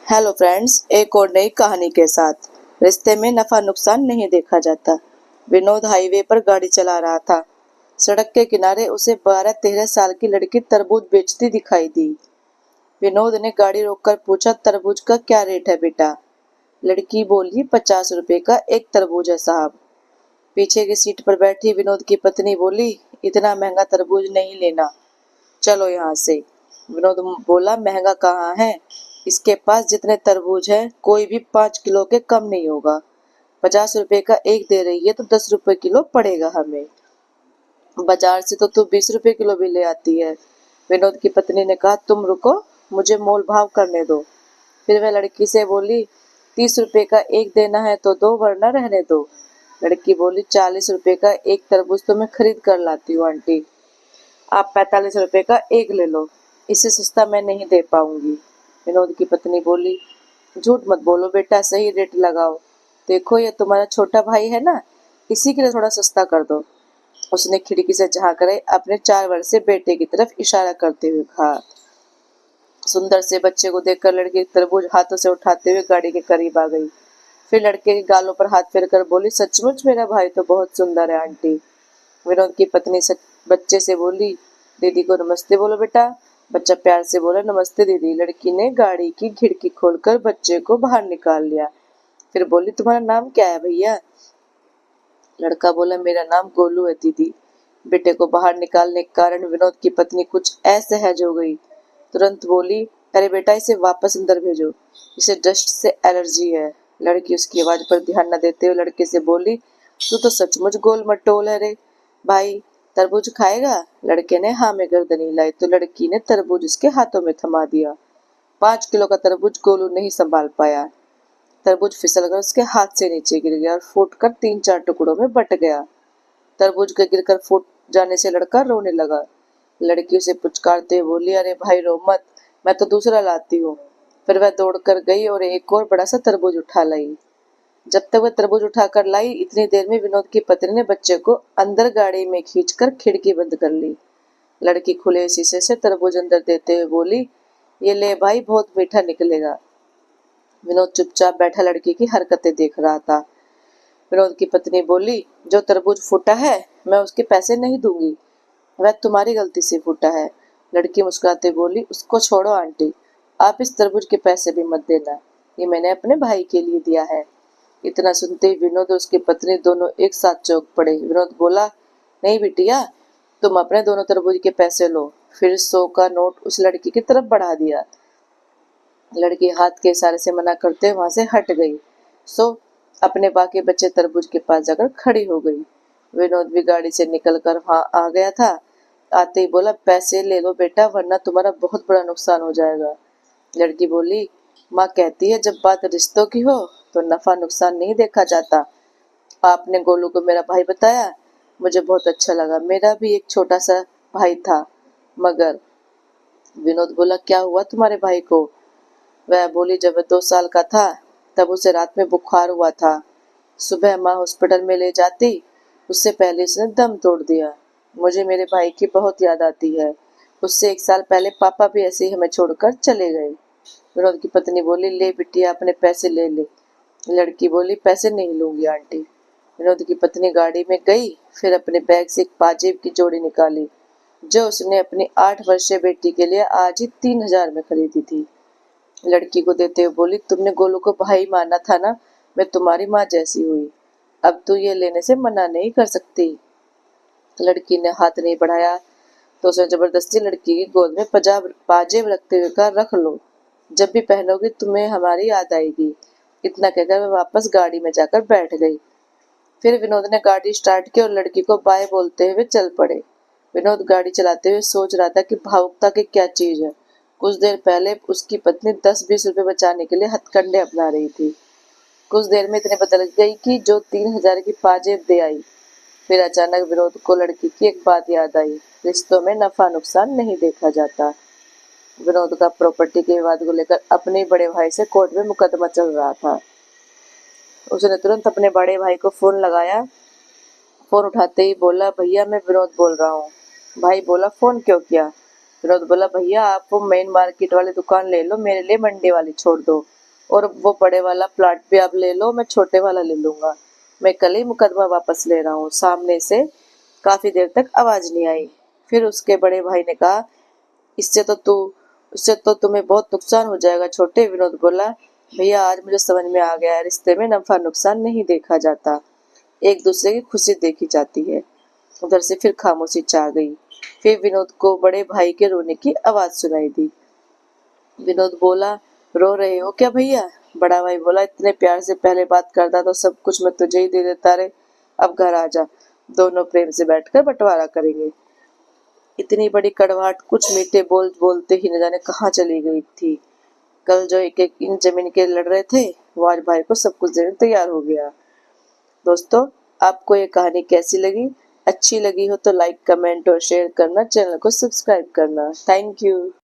Hello friends, एक और नई कहानी के साथ। रिश्ते में नफा नुकसान नहीं देखा जाता। विनोद हाईवे पर गाड़ी चला रहा था। सड़क के किनारे उसे 12-13 साल की लड़की तरबूज बेचती दिखाई दी। विनोद ने गाड़ी रोककर पूछा, तरबूज का क्या रेट है बेटा? लड़की बोली, 50 रुपए का एक तरबूज है साहब। पीछे की सीट पर बैठी विनोद की पत्नी बोली, इतना महंगा तरबूज नहीं लेना, चलो यहाँ से। विनोद बोला, महंगा कहाँ है? इसके पास जितने तरबूज हैं कोई भी 5 किलो के कम नहीं होगा। 50 रुपए का एक दे रही है तो 10 रुपए किलो पड़ेगा हमें। बाजार से तो तू 20 रुपए किलो भी ले आती है। विनोद की पत्नी ने कहा, तुम रुको, मुझे मोल भाव करने दो। फिर वह लड़की से बोली, 30 रुपए का एक देना है तो दो, वरना रहने दो। लड़की बोली, 40 रुपए का एक तरबूज तो मैं खरीद कर लाती हूँ आंटी, आप 45 रुपए का एक ले लो, इससे सस्ता मैं नहीं दे पाऊंगी। विनोद की पत्नी बोली, झूठ मत बोलो बेटा, सही रेट लगाओ। देखो ये तुम्हारा छोटा भाई है ना, इसी के लिए थोड़ा सस्ता कर दो। उसने खिड़की से झांक कर अपने 4 वर्षीय बेटे की तरफ इशारा करते हुए कहा। सुंदर से बच्चे को देखकर लड़की तरबूज हाथों से उठाते हुए गाड़ी के करीब आ गई। फिर लड़के के गालों पर हाथ फेरकर बोली, सचमुच मेरा भाई तो बहुत सुंदर है आंटी। विनोद की पत्नी बच्चे से बोली, दीदी को नमस्ते बोलो बेटा। बच्चा प्यार से बोला, नमस्ते दीदी। लड़की ने गाड़ी की खिड़की खोलकर बच्चे को बाहर निकाल लिया। फिर बोली, तुम्हारा नाम क्या है भैया? लड़का बोला, मेरा नाम गोलू है दीदी। बेटे को बाहर निकालने के कारण विनोद की पत्नी कुछ असहज हो गई। तुरंत बोली, अरे बेटा, इसे वापस अंदर भेजो, इसे डस्ट से एलर्जी है। लड़की उसकी आवाज पर ध्यान न देते हुए लड़के से बोली, तू तो सचमुच गोल मटोल है रे भाई, तरबूज खाएगा? लड़के ने हाँ में गर्दन हिलाई तो लड़की ने तरबूज उसके हाथों में थमा दिया। 5 किलो का तरबूज गोलू नहीं संभाल पाया। तरबूज फिसलकर उसके हाथ से नीचे गिर गया और फूटकर 3-4 टुकड़ों में बट गया। तरबूज के गिरकर फूट जाने से लड़का रोने लगा। लड़की उसे पुचकारते हुए बोली, अरे भाई रो मत, मैं तो दूसरा लाती हूँ। फिर वह दौड़कर गई और एक और बड़ा सा तरबूज उठा लाई। जब तक वह तरबूज उठाकर लाई, इतनी देर में विनोद की पत्नी ने बच्चे को अंदर गाड़ी में खींचकर खिड़की बंद कर ली। लड़की खुले शीशे से तरबूज अंदर देते हुए बोली, ये ले भाई, बहुत मीठा निकलेगा। विनोद चुपचाप बैठा लड़की की हरकतें देख रहा था। विनोद की पत्नी बोली, जो तरबूज फूटा है मैं उसके पैसे नहीं दूंगी, वह तुम्हारी गलती से फूटा है। लड़की मुस्कुराते बोली, उसको छोड़ो आंटी, आप इस तरबूज के पैसे भी मत देना, ये मैंने अपने भाई के लिए दिया है। इतना सुनते ही विनोद और उसकी पत्नी दोनों एक साथ चौंक पड़े। विनोद बोला, नहीं बिटिया, तुम अपने दोनों तरबूज के पैसे लो। फिर 100 का नोट उस लड़की की तरफ बढ़ा दिया। लड़की हाथ के इशारे से मना करते वहां से हट गई। सो अपने बाकी बच्चे तरबूज के पास जाकर खड़ी हो गई। विनोद भी गाड़ी से निकलकर वहां आ गया था। आते ही बोला, पैसे ले लो बेटा, वरना तुम्हारा बहुत बड़ा नुकसान हो जाएगा। लड़की बोली, माँ कहती है जब बात रिश्तों की हो तो नफा नुकसान नहीं देखा जाता। आपने गोलू को मेरा भाई बताया, मुझे बहुत अच्छा लगा, मेरा भी एक छोटा सा भाई था। मगर विनोद बोला, क्या हुआ तुम्हारे भाई को? वह बोली, जब वह 2 साल का था तब उसे रात में बुखार हुआ था। सुबह माँ हॉस्पिटल में ले जाती, उससे पहले उसने दम तोड़ दिया। मुझे मेरे भाई की बहुत याद आती है। उससे 1 साल पहले पापा भी ऐसे ही हमें छोड़कर चले गए। विनोद की पत्नी बोली, ले बिटिया, अपने पैसे ले ले। लड़की बोली, पैसे नहीं लूंगी आंटी। विनोद की पत्नी गाड़ी में गई, फिर अपने बैग से एक पाजेब की जोड़ी निकाली, जो उसने अपनी 8 वर्षीय बेटी के लिए आज ही 3,000 में खरीदी थी। लड़की को देते हुए बोली, तुमने गोलू को भाई माना था ना, मैं तुम्हारी माँ जैसी हुई, अब तू ये लेने से मना नहीं कर सकती। लड़की ने हाथ नहीं बढ़ाया तो उसने जबरदस्ती लड़की की गोद में पाजेब रखते हुए कहा, रख लो, जब भी पहनोगी तुम्हें हमारी याद आएगी। इतना कहकर वह वापस गाड़ी में जाकर बैठ गई। फिर विनोद ने गाड़ी स्टार्ट की और लड़की को बाय बोलते हुए चल पड़े। विनोद गाड़ी चलाते हुए सोच रहा था कि भावुकता की क्या चीज है। कुछ देर पहले उसकी पत्नी 10-20 रुपए बचाने के लिए हथकंडे अपना रही थी, कुछ देर में इतने बदल गई कि जो 3,000 की पाजेब दे आई। फिर अचानक विनोद को लड़की की एक बात याद आई, रिश्तों में नफा नुकसान नहीं देखा जाता। विनोद का प्रॉपर्टी के विवाद को लेकर अपने बड़े भाई से कोर्ट में मुकदमा चल रहा था। उसने तुरंत अपने बड़े भाई को फोन लगाया। फोन उठाते ही बोला, भैया मैं विनोद बोल रहा हूँ। भाई बोला, फोन क्यों किया? विनोद बोला, भैया आप वो मेन मार्केट वाली दुकान ले लो, मेरे लिए मंडी वाली छोड़ दो। और वो बड़े वाला प्लाट भी आप ले लो, मैं छोटे वाला ले लूंगा। मैं कल ही मुकदमा वापस ले रहा हूँ। सामने से काफी देर तक आवाज नहीं आई। फिर उसके बड़े भाई ने कहा, इससे तो तू इससे तो तुम्हें बहुत नुकसान हो जाएगा छोटे। विनोद बोला, भैया आज मुझे समझ में आ गया है, रिश्ते में नफा नुकसान नहीं देखा जाता, एक दूसरे की खुशी देखी जाती है। उधर से फिर खामोशी छा गई। फिर विनोद को बड़े भाई के रोने की आवाज सुनाई दी। विनोद बोला, रो रहे हो क्या भैया? बड़ा भाई बोला, इतने प्यार से पहले बात करता तो सब कुछ मैं तुझे ही दे देता रे। अब घर आ जा, दोनों प्रेम से बैठकर बंटवारा करेंगे। इतनी बड़ी कड़वाहट कुछ मीठे बोल बोलते ही न जाने कहाँ चली गई थी। कल जो एक एक इंच जमीन के लड़ रहे थे, वो आज भाई को सब कुछ देने तैयार हो गया। दोस्तों, आपको ये कहानी कैसी लगी? अच्छी लगी हो तो लाइक, कमेंट और शेयर करना, चैनल को सब्सक्राइब करना। Thank you.